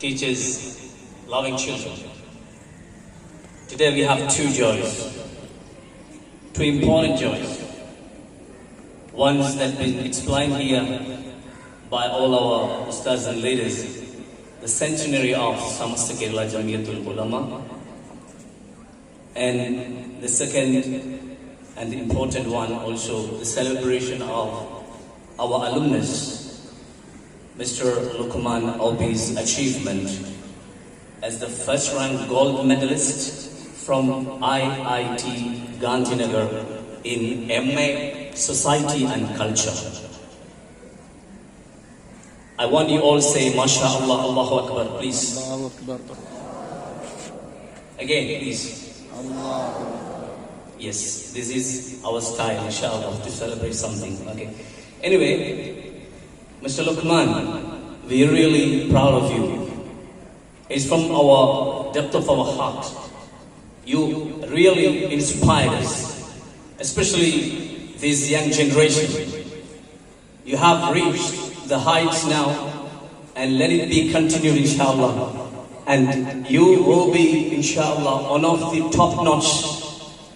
teachers, loving children. Today we have two joys, two important joys. Ones that have been explained here by all our ustads and leaders, the centenary of Samasta Kerala Jamiatul Ulama, and the second and the important one also, the celebration of our alumnus, Mr. Luqman Obi's achievement as the first ranked gold medalist from IIT Gandhinagar in MA Society and Culture. I want you all say MashaAllah, Allahu Akbar, please. Allahu Akbar. Again, please. Yes, this is our style, inshallah, to celebrate something. Okay. Anyway, Mr. Luqman, we are really proud of you. It's from our depth of our heart. You really inspired us, especially this young generation. You have reached the heights now, and let it be continued, inshallah. And you will be, inshallah, one of the top-notch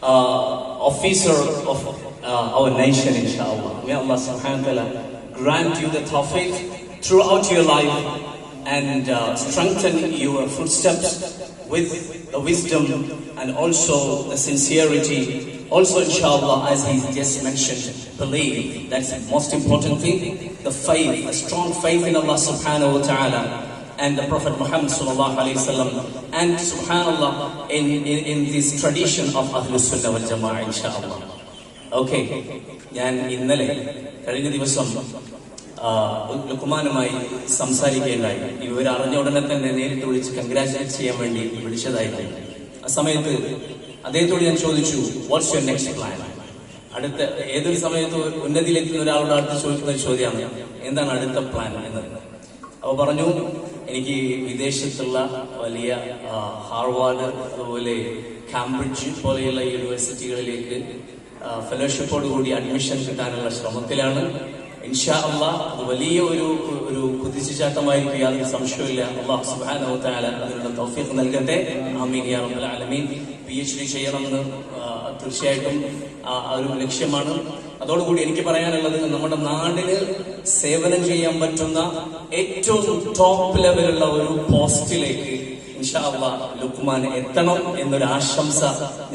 officer of our nation, inshallah. May Allah subhanahu wa ta'ala grant you the tawfiq throughout your life and strengthen your footsteps with the wisdom and also the sincerity. Also, inshallah, as he just mentioned, believe. That's the most important thing. The faith, a strong faith in Allah subhanahu wa ta'ala and the Prophet Muhammad sallallahu alayhi wa sallam, and subhanallah in this tradition of Ahlus Sunnah wal Jama'ah, inshallah. Okay, ഞാൻ ഇന്നലെ കഴിഞ്ഞ ദിവസം ലുഖ്മാനുമായി സംസാരിക്കുകയുണ്ടായി. ഇവർ അറിഞ്ഞ ഉടനെ തന്നെ നേരിട്ട് വിളിച്ച് കൺഗ്രാറ്റുലേറ്റ് ചെയ്യാൻ വേണ്ടി വിളിച്ചതായിരുന്നു. ആ സമയത്ത് അദ്ദേഹത്തോട് ഞാൻ ചോദിച്ചു, വാട്ട്സ് യുവർ നെക്സ്റ്റ് പ്ലാൻ? അടുത്ത ഏതൊരു സമയത്ത് ഉന്നതിയിലെത്തുന്ന ഒരാളോട് അടുത്ത് ചോദിക്കുന്ന ഒരു ചോദ്യമാണ്, എന്താണ് അടുത്ത പ്ലാൻ എന്നത്. അപ്പോൾ പറഞ്ഞു, എനിക്ക് വിദേശത്തുള്ള വലിയ ഹാർവാർഡ്, അതുപോലെ കാംബ്രിഡ്ജ് പോലെയുള്ള യൂണിവേഴ്സിറ്റികളിലേക്ക് ഫെലോഷിപ്പോടുകൂടി അഡ്മിഷൻ കിട്ടാനുള്ള ശ്രമത്തിലാണ്. ഇൻഷാ അല്ലാഹ് അത് വലിയ ഒരു കുതിച്ചുചാട്ടമായിരിക്കും, യാതൊരു സംശയമില്ല. അല്ലാഹു സുബ്ഹാനഹു വ തആല അതിനുള്ള തൗഫീഖ് നൽകട്ടെ. ആമീൻ യാ റബ്ബൽ ആലമീൻ. PhD ചെയ്യണമെന്ന് തീർച്ചയായിട്ടും ഒരു ലക്ഷ്യമാണ്. അതോടുകൂടി എനിക്ക് പറയാനുള്ളത്, നമ്മുടെ നാടിന് സേവനം ചെയ്യാൻ പറ്റുന്ന ഏറ്റവും ടോപ്പ് ലെവലുള്ള ഒരു പോസ്റ്റിലേക്ക് ഇൻഷാ അല്ലാഹ് ലുഖ്മാൻ എത്തണം എന്നൊരു ആശംസ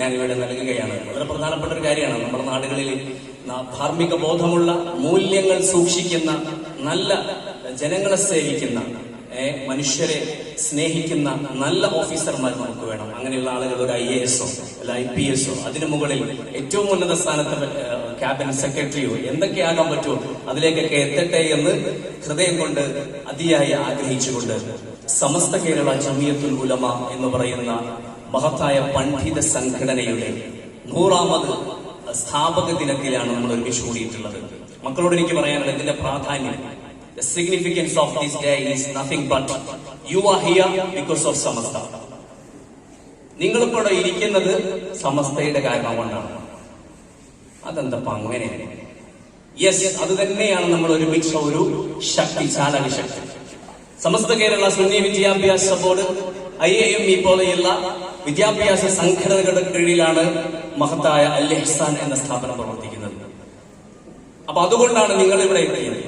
ഞാൻ ഇവിടെ നൽകുകയാണ്. വളരെ പ്രധാനപ്പെട്ട ഒരു കാര്യമാണ്. നമ്മുടെ നാടുകളിൽ ധാർമ്മിക ബോധമുള്ള, മൂല്യങ്ങൾ സൂക്ഷിക്കുന്ന, നല്ല ജനങ്ങളെ സേവിക്കുന്ന, മനുഷ്യരെ സ്നേഹിക്കുന്ന നല്ല ഓഫീസർമാർ നമുക്ക് വേണം. അങ്ങനെയുള്ള ആളുകൾ ഒരു IAS അല്ല IPS അതിനു മുകളിൽ ഏറ്റവും ഉന്നത സ്ഥാനത്ത് ക്യാബിനറ്റ് സെക്രട്ടറിയോ എന്തൊക്കെയാകാൻ പറ്റുമോ അതിലേക്കൊക്കെ എത്തട്ടെ എന്ന് ഹൃദയം കൊണ്ട് അതിയായി ആഗ്രഹിച്ചുകൊണ്ട് സമസ്ത കേരള ജമിയത്തുൽ ഉലമ എന്ന് പറയുന്ന മഹത്തായ പണ്ഡിത സംഘടനയുടെ 100ാമത് സ്ഥാപക ദിനത്തിലാണ് നമ്മൾ ഒരുമിച്ച് കൂടിയിട്ടുള്ളത്. മക്കളോട് എനിക്ക് പറയാനുള്ളത്, ഇതിന്റെ പ്രാധാന്യം, the significance of this day is nothing but you are here because of സമസ്ത. നിങ്ങളിപ്പോൾ ഇരിക്കുന്നത് സമസ്തയുടെ കാരണം കൊണ്ടാണ്. അതെന്തപ്പോ അങ്ങനെ? യെസ്, അത് തന്നെയാണ് നമ്മൾ ഒരുമിച്ച ഒരു ശക്തി, ചാലക ശക്തി. സമസ്ത കേരള സുന്നി വിദ്യാഭ്യാസ ബോർഡ്, IAME പോലെയുള്ള വിദ്യാഭ്യാസ സംഘടനകളുടെ കീഴിലാണ് മഹത്തായ അൽ ഇഹ്സാൻ എന്ന സ്ഥാപനം പ്രവർത്തിക്കുന്നത്. അപ്പൊ അതുകൊണ്ടാണ് നിങ്ങൾ ഇവിടെ എത്തിയത്.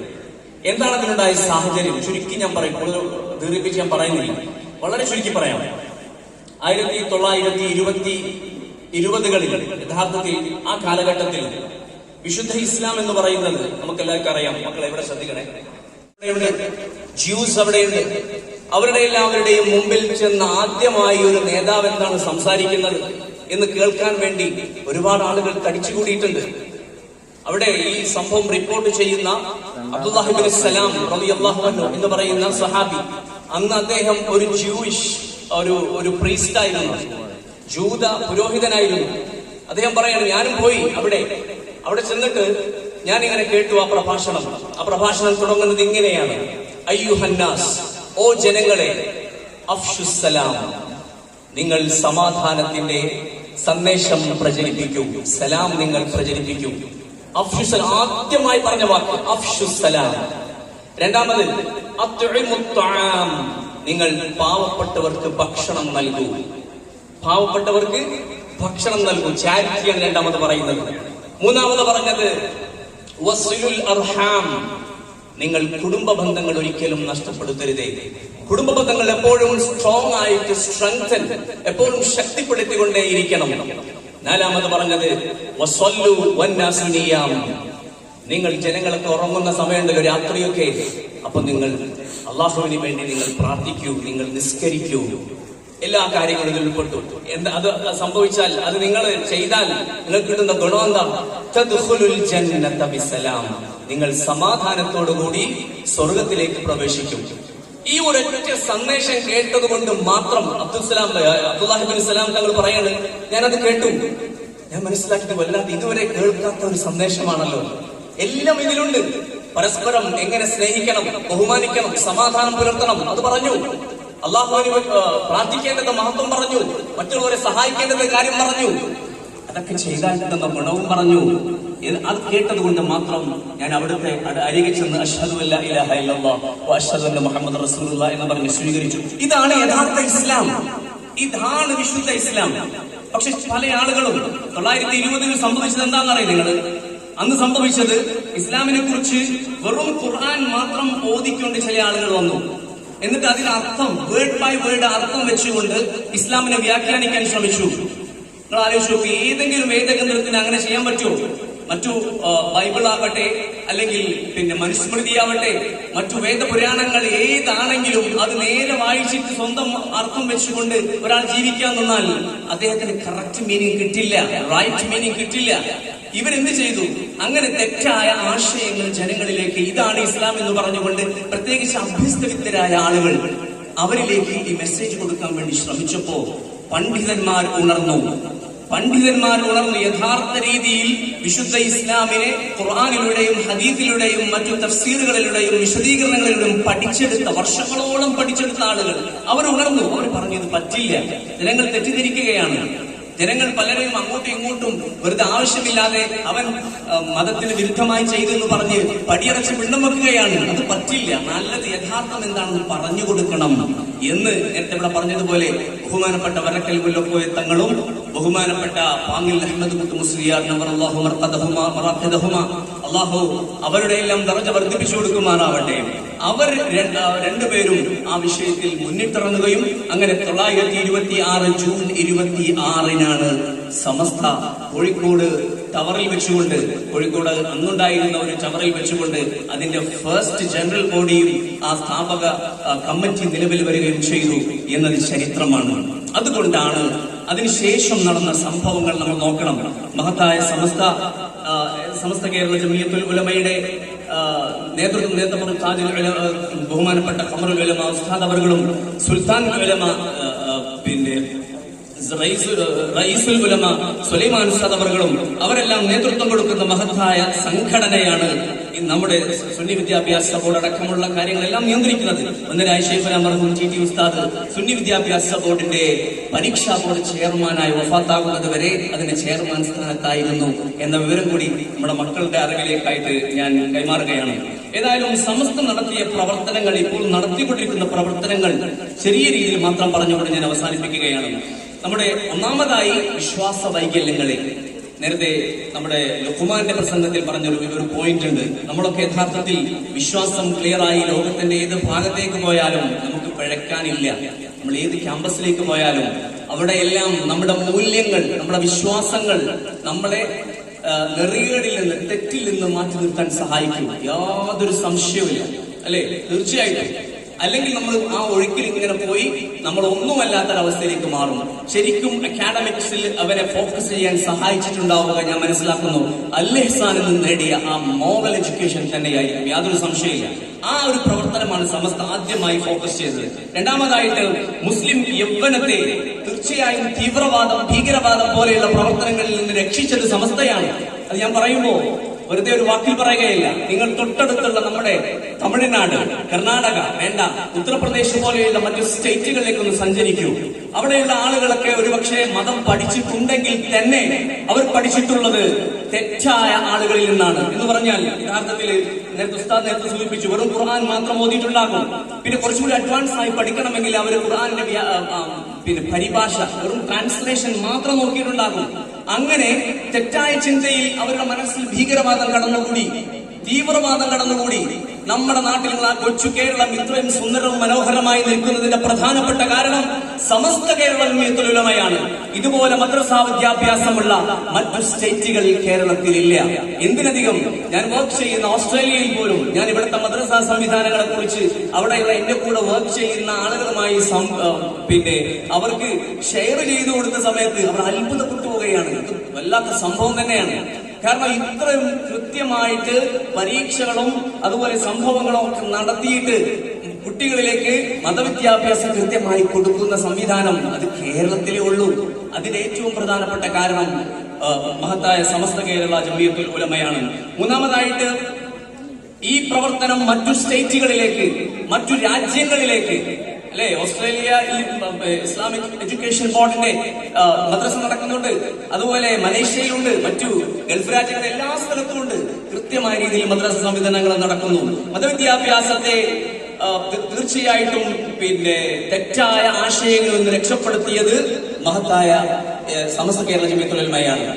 എന്താണ് അതിനുണ്ടായ സാഹചര്യം? ചുരുക്കി ഞാൻ പറയും, കൂടുതൽ ദീർഘിപ്പിച്ച് ഞാൻ പറയുന്നില്ല, വളരെ ചുരുക്കി പറയാം. 1920കളിൽ യഥാർത്ഥത്തിൽ ആ കാലഘട്ടത്തിൽ വിശുദ്ധ ഇസ്ലാം എന്ന് പറയുന്നത് നമുക്ക് എല്ലാവർക്കും അറിയാം. മക്കളെ ഇവിടെ ശ്രദ്ധിക്കണേ, ജ്യൂസ് അവിടെയുണ്ട്. അവരുടെ എല്ലാവരുടെയും മുമ്പിൽ ചെന്ന് ആദ്യമായി ഒരു നേതാവ് എന്താണ് സംസാരിക്കുന്നത് എന്ന് കേൾക്കാൻ വേണ്ടി ഒരുപാട് ആളുകൾ തടിച്ചുകൂടിയിട്ടുണ്ട്. അവിടെ ഈ സംഭവം റിപ്പോർട്ട് ചെയ്യുന്ന അബ്ദുല്ലാഹ് ഇബ്നു സലാം റളിയല്ലാഹു അൻഹു എന്ന് പറയുന്ന സഹാബി, അന്ന് അദ്ദേഹം ഒരു ജൂയിഷ് ഒരു പ്രീസ്റ്റ് ആയിരുന്നു, ജൂത പുരോഹിതനായിരുന്നു. അദ്ദേഹം പറയാണ്, ഞാനും പോയി അവിടെ ചെന്നിട്ട് ഞാൻ ഇങ്ങനെ കേട്ടു ആ പ്രഭാഷണം തുടങ്ങുന്നത് ഇങ്ങനെയാണ്: അയ്യുഹന്നാസ്, ഓ ജനങ്ങളെ, അഫ്ഷുസ്സലാം, നിങ്ങൾ സമാധാനത്തിന്റെ സന്ദേശം പ്രചരിപ്പിക്കൂ, സലാം നിങ്ങൾ പ്രചരിപ്പിക്കൂ. അഫ്ഷുസലാം ആദ്യമായി പറഞ്ഞ വാക്ക് അഫ്ഷുസ്സലാം. രണ്ടാമത് അത്ഇമുത്ത്ആം, നിങ്ങൾ പാവപ്പെട്ടവർക്ക് ഭക്ഷണം നൽകൂ. പാവപ്പെട്ടവർക്ക് ഭക്ഷണം നൽകൂ. ചാരിറ്റിയാണ് രണ്ടാമത് പറയുന്നത്. മൂന്നാമത് പറഞ്ഞത് വസ്ലുൽ അർഹാം, നിങ്ങൾ കുടുംബ ബന്ധങ്ങൾ ഒരിക്കലും നഷ്ടപ്പെടുത്തരുതേ. കുടുംബ ബന്ധങ്ങൾ എപ്പോഴും സ്ട്രോങ് ആയിട്ട് സ്ട്രെങ്തൻ, എപ്പോഴും ശക്തിപ്പെടുത്തിക്കൊണ്ടേയിരിക്കണം. നാലാമത് പറഞ്ഞത് വസ്വല്ലു വന്നാസു നിയാം, നിങ്ങൾ ജനങ്ങളൊക്കെ ഉറങ്ങുന്ന സമയമുണ്ടല്ലോ രാത്രിയൊക്കെ, അപ്പൊ നിങ്ങൾ അള്ളാഹുവിന് വേണ്ടി നിങ്ങൾ പ്രാർത്ഥിക്കൂ, നിങ്ങൾ നിസ്കരിക്കൂ. എല്ലാ കാര്യങ്ങളും ഇതിൽ ഉൾപ്പെട്ടു. എന്താ അത് സംഭവിച്ചാൽ, അത് നിങ്ങൾ ചെയ്താൽ നിങ്ങൾക്ക് കിട്ടുന്ന ഗുണം എന്താ? തദ്ഖുലുൽ ജന്നത ബിസലാം, നിങ്ങൾ സമാധാനത്തോടുകൂടി സ്വർഗത്തിലേക്ക് പ്രവേശിക്കും. ഈ ഒരൊറ്റ സന്ദേശം കേട്ടത് കൊണ്ട് മാത്രം അബ്ദുല്ലാഹിബിൻ സലാം തങ്ങൾ പറയാണ്, ഞാനത് കേട്ടു, ഞാൻ മനസ്സിലാക്കിയത് വല്ലാതെ ഇതുവരെ കേൾക്കാത്ത ഒരു സന്ദേശമാണല്ലോ. എല്ലാം ഇതിലുണ്ട്. പരസ്പരം എങ്ങനെ സ്നേഹിക്കണം, ബഹുമാനിക്കണം, സമാധാനം പുലർത്തണം, അത് പറഞ്ഞു. അള്ളാഹുവിന് പ്രാർത്ഥിക്കേണ്ടത് മഹത്വം പറഞ്ഞു, മറ്റുള്ളവരെ സഹായിക്കേണ്ടത് കാര്യം പറഞ്ഞു. അതൊക്കെ ചെയ്താൽ കിട്ടുന്ന ഗുണവും പറഞ്ഞു. അത് കേട്ടത് കൊണ്ട് മാത്രം ഞാൻ അവിടുത്തെ അരികെ ചെന്ന് അഷ്ഹദു അല്ലാ ഇലാഹ ഇല്ലല്ലാഹ് വ അഷ്ഹദു അന്ന മുഹമ്മദ് റസൂലുള്ളാഹി എന്ന് പറഞ്ഞ് സ്വീകരിച്ചു. ഇതാണ് യഥാർത്ഥ ഇസ്ലാം, ഇതാണ് വിശുദ്ധ ഇസ്ലാം. പക്ഷെ പല ആളുകളും 920 സംഭവിച്ചത് എന്താണെന്നറിയാം നിങ്ങൾ? അന്ന് സംഭവിച്ചത് ഇസ്ലാമിനെ കുറിച്ച് വെറും ഖുർആൻ മാത്രം ഓതിക്കൊണ്ട് ചില ആളുകൾ വന്നു. എന്നിട്ട് അതിനർത്ഥം വേർഡ് ബൈ വേർഡ് അർത്ഥം വെച്ചുകൊണ്ട് ഇസ്ലാമിനെ വ്യാഖ്യാനിക്കാൻ ശ്രമിച്ചു. നിങ്ങൾ ആലോചിച്ചു നോക്കി, ഏതെങ്കിലും വേദഗ്രന്ഥത്തിന് അങ്ങനെ ചെയ്യാൻ പറ്റുമോ? മറ്റു ബൈബിൾ ആവട്ടെ, അല്ലെങ്കിൽ പിന്നെ മനുസ്മൃതിയാവട്ടെ, മറ്റു വേദപുരാണങ്ങൾ ഏതാണെങ്കിലും അത് നേരെ വായിച്ചിട്ട് സ്വന്തം അർത്ഥം വെച്ചുകൊണ്ട് ഒരാൾ ജീവിക്കാൻ നിന്നാൽ അദ്ദേഹത്തിന് കറക്റ്റ് മീനിങ് കിട്ടില്ല, റൈറ്റ് മീനിങ് കിട്ടില്ല. ഇവരെന്ത് ചെയ്തു? അങ്ങനെ തെറ്റായ ആശയങ്ങൾ ജനങ്ങളിലേക്ക്, ഇതാണ് ഇസ്ലാം എന്ന് പറഞ്ഞുകൊണ്ട് പ്രത്യേകിച്ച് അഭ്യസ്തവിദ്യരായ ആളുകൾ അവരിലേക്ക് ഈ മെസ്സേജ് കൊടുക്കാൻ വേണ്ടി ശ്രമിച്ചപ്പോ പണ്ഡിതന്മാർ ഉണർന്നു. യഥാർത്ഥ രീതിയിൽ വിശുദ്ധ ഇസ്ലാമിനെ ഖുർആനിലൂടെയും ഹദീസിലൂടെയും മറ്റു തഫ്സീറുകളിലൂടെയും വിശദീകരണങ്ങളിലൂടെയും പഠിച്ചെടുത്ത, വർഷങ്ങളോളം പഠിച്ചെടുത്ത ആളുകൾ അവർ ഉണർന്നു. അവർ പറഞ്ഞത് പറ്റില്ല, ജനങ്ങൾ തെറ്റിദ്ധരിക്കുകയാണ്. ജനങ്ങൾ പലരെയും അങ്ങോട്ടും ഇങ്ങോട്ടും വെറുതെ ആവശ്യമില്ലാതെ അവൻ മതത്തിന് വിരുദ്ധമായി ചെയ്തു എന്ന് പറഞ്ഞ് പടിയടച്ച് പിണ്ണം വെക്കുകയാണ്. അത് പറ്റില്ല. നല്ലത് യഥാർത്ഥം എന്താണെന്ന് പറഞ്ഞു കൊടുക്കണം എന്ന് നേരത്തെ ഇവിടെ പറഞ്ഞതുപോലെ ബഹുമാനപ്പെട്ട വരക്കൽ മുല്ലക്കോയ തങ്ങളും ബഹുമാനപ്പെട്ട പാങ്ങിൽ അഹ്മദ് കുട്ടി മുസ്ലിയാർ അള്ളാഹു അവരുടെ എല്ലാം ദറജ വർദ്ധിപ്പിച്ചു കൊടുക്കുമാറാവട്ടെ. അവർ രണ്ടുപേരും ആ വിഷയത്തിൽ മുന്നിട്ടിറങ്ങുകയും അങ്ങനെ 926 ജൂൺ 26-നാണ് സമസ്ത കോഴിക്കോട് ടവറിൽ വെച്ചുകൊണ്ട്, കോഴിക്കോട് അന്നുണ്ടായിരുന്ന ഒരു ടവറിൽ വെച്ചുകൊണ്ട് അതിന്റെ ഫസ്റ്റ് ജനറൽ ബോഡിയും ആ സ്ഥാപക കമ്മിറ്റി നിലവിൽ വരികയും ചെയ്തു എന്നത് ചരിത്രമാണ്. അതുകൊണ്ടാണ് അതിനുശേഷം നടന്ന സംഭവങ്ങൾ നമ്മൾ നോക്കണം. മഹത്തായ സമസ്ത കേരള ജമിയത്തുൽ ഉലമയുടെ നേതൃത്വം ബഹുമാനപ്പെട്ട ഖമറുൽ ഉലമ ഉസ്താദ് അവர்களுം സുൽത്താനുൽ ഉലമ പിന്നെ റയീസുൽ ഉലമ സുലൈമാൻ ഉസ്താദ് അവர்களுം അവരെല്ലാം നേതൃത്വം കൊടുക്കുന്ന മഹത്തായ സംഘടനയാണ് നമ്മുടെ സുന്നി വിദ്യാഭ്യാസ ബോർഡ് അടക്കമുള്ള കാര്യങ്ങളെല്ലാം നിയന്ത്രിക്കുന്നത്. ഒന്നരായ ശൈഖുന മർഹൂം ടി ഉസ്താദ് സുന്നി വിദ്യാഭ്യാസ ബോർഡിന്റെ പരീക്ഷാ ബോർഡ് ചെയർമാനായി വഫാത്താകുന്നത് വരെ അതിന്റെ ചെയർമാൻ സ്ഥാനത്തായിരുന്നു എന്ന വിവരം കൂടി നമ്മുടെ മക്കളുടെ അറിവിലേക്കായിട്ട് ഞാൻ കൈമാറുകയാണ്. ഏതായാലും സമസ്ത നടത്തിയ പ്രവർത്തനങ്ങൾ, ഇപ്പോൾ നടത്തിക്കൊണ്ടിരിക്കുന്ന പ്രവർത്തനങ്ങൾ ചെറിയ രീതിയിൽ മാത്രം പറഞ്ഞുകൊണ്ട് ഞാൻ അവസാനിപ്പിക്കുകയാണ്. നമ്മുടെ ഒന്നാമതായി വിശ്വാസ വൈകല്യങ്ങളെ, നേരത്തെ നമ്മുടെ ലുഖ്മാന്റെ പ്രസംഗത്തിൽ പറഞ്ഞൊരു പോയിന്റ് ഉണ്ട്. നമ്മളൊക്കെ യഥാർത്ഥത്തിൽ വിശ്വാസം ക്ലിയറായി ലോകത്തിന്റെ ഏത് ഭാഗത്തേക്ക് പോയാലും നമുക്ക് പിഴക്കാനില്ല. നമ്മൾ ഏത് ക്യാമ്പസിലേക്ക് പോയാലും അവിടെയെല്ലാം നമ്മുടെ മൂല്യങ്ങൾ, നമ്മുടെ വിശ്വാസങ്ങൾ നമ്മളെ നെറികളിൽ നിന്ന്, തെറ്റിൽ നിന്ന് മാറ്റി നിർത്താൻ സഹായിക്കും. യാതൊരു സംശയവുമില്ല, അല്ലെ? തീർച്ചയായിട്ടും. അല്ലെങ്കിൽ നമ്മൾ ആ ഒഴുക്കിൽ ഇങ്ങനെ പോയി നമ്മൾ ഒന്നുമല്ലാത്തൊരവസ്ഥയിലേക്ക് മാറും. ശരിക്കും അക്കാഡമിക്സിൽ അവരെ ഫോക്കസ് ചെയ്യാൻ സഹായിച്ചിട്ടുണ്ടാവുക, ഞാൻ മനസ്സിലാക്കുന്നു, അൽ-ഇഹ്സാനിൽ നിന്ന് നേടിയ ആ മോറൽ എഡ്യൂക്കേഷൻ തന്നെയായിരിക്കും, യാതൊരു സംശയമില്ല. ആ ഒരു പ്രവർത്തനമാണ് സമസ്ത ആദ്യമായി ഫോക്കസ് ചെയ്തത്. രണ്ടാമതായിട്ട് മുസ്ലിം യൗവനത്തെ തീർച്ചയായും തീവ്രവാദം, ഭീകരവാദം പോലെയുള്ള പ്രവർത്തനങ്ങളിൽ നിന്ന് രക്ഷിച്ചത് സമസ്തയാണ്. അത് ഞാൻ പറയുമ്പോ വെറുതെ ഒരു വാക്കിൽ പറയുകയില്ല. നിങ്ങൾ തൊട്ടടുത്തുള്ള നമ്മുടെ തമിഴ്നാട്, കർണാടക, വേണ്ട ഉത്തർപ്രദേശ് പോലെയുള്ള മറ്റു സ്റ്റേറ്റുകളിലേക്ക് ഒന്ന് സഞ്ചരിക്കൂ. അവിടെയുള്ള ആളുകളൊക്കെ ഒരുപക്ഷെ മതം പഠിച്ചിട്ടുണ്ടെങ്കിൽ തന്നെ അവർ പഠിച്ചിട്ടുള്ളത് തെറ്റായ ആളുകളിൽ നിന്നാണ്. എന്ന് പറഞ്ഞാൽ യഥാർത്ഥത്തിൽ ഉസ്താദ് നേരത്തെ സൂചിപ്പിച്ചു, വെറും ഖുർആൻ മാത്രം ഓതിയിട്ടുണ്ടാകും. പിന്നെ കുറച്ചുകൂടി അഡ്വാൻസ് ആയി പഠിക്കണമെങ്കിൽ അവർ ഖുർആന്റെ പിന്നെ പരിഭാഷ, വെറും ട്രാൻസ്ലേഷൻ മാത്രം നോക്കിയിട്ടുണ്ടാകും. അങ്ങനെ തെറ്റായ ചിന്തയിൽ അവരുടെ മനസ്സിൽ ഭീകരവാദം കടന്നുകൂടി, തീവ്രവാദം കടന്നുകൂടി. നമ്മുടെ നാട്ടിലുള്ള കൊച്ചു കേരളം ഇത്രയും സുന്ദരവും മനോഹരമായി നിൽക്കുന്നതിന്റെ പ്രധാനപ്പെട്ട കാരണം സമസ്ത കേരള ജംഇയ്യത്തുൽ ഉലമയാണ്. ഇതുപോലെ മദ്രസാ വിദ്യാഭ്യാസമുള്ള മറ്റു സ്റ്റേറ്റുകൾ കേരളത്തിലില്ല. എന്തിനധികം ഞാൻ വർക്ക് ചെയ്യുന്ന ഓസ്ട്രേലിയയിൽ പോലും ഞാൻ ഇവിടുത്തെ മദ്രസാ സംവിധാനങ്ങളെ കുറിച്ച് അവിടെയുള്ള എന്റെ കൂടെ വർക്ക് ചെയ്യുന്ന ആളുകളുമായി പിന്നെ അവർക്ക് ഷെയർ ചെയ്തു കൊടുത്ത സമയത്ത് അവർ അത്ഭുതപ്പെട്ടു പോവുകയാണ്. ഇത് വല്ലാത്ത സംഭവം തന്നെയാണ്. കാരണം ഇത്രയും കൃത്യമായിട്ട് പരീക്ഷകളും അതുപോലെ സംഭവങ്ങളും ഒക്കെ നടത്തിയിട്ട് കുട്ടികളിലേക്ക് മതവിദ്യാഭ്യാസം കൃത്യമായി കൊടുക്കുന്ന സംവിധാനം അത് കേരളത്തിലേ ഉള്ളൂ. അതിന് ഏറ്റവും പ്രധാനപ്പെട്ട കാരണം മഹത്തായ സമസ്ത കേരള ജംഇയ്യത്തുൽ ഉലമയാണ്. മൂന്നാമതായിട്ട് ഈ പ്രവർത്തനം മറ്റു സ്റ്റേറ്റുകളിലേക്ക്, മറ്റു രാജ്യങ്ങളിലേക്ക്, അല്ലെ, ഓസ്ട്രേലിയ ഇസ്ലാമിക് എഡ്യൂക്കേഷൻ ബോർഡിന്റെ മദ്രസ നടക്കുന്നുണ്ട്, അതുപോലെ മലേഷ്യയിലുണ്ട്, മറ്റു ഗൾഫ് രാജ്യങ്ങളുടെ എല്ലാ സ്ഥലത്തുമുണ്ട്. കൃത്യമായ രീതിയിൽ മദ്രസ സംവിധാനങ്ങൾ നടക്കുന്നു. മതവിദ്യാഭ്യാസത്തെ തീർച്ചയായിട്ടും പിന്നെ തെറ്റായ ആശയങ്ങളിൽ നിന്ന് രക്ഷപ്പെടുത്തിയത് മഹത്തായ സമസ്ത കേരള ജംഇയ്യത്തുൽ ഉലമയാണ്.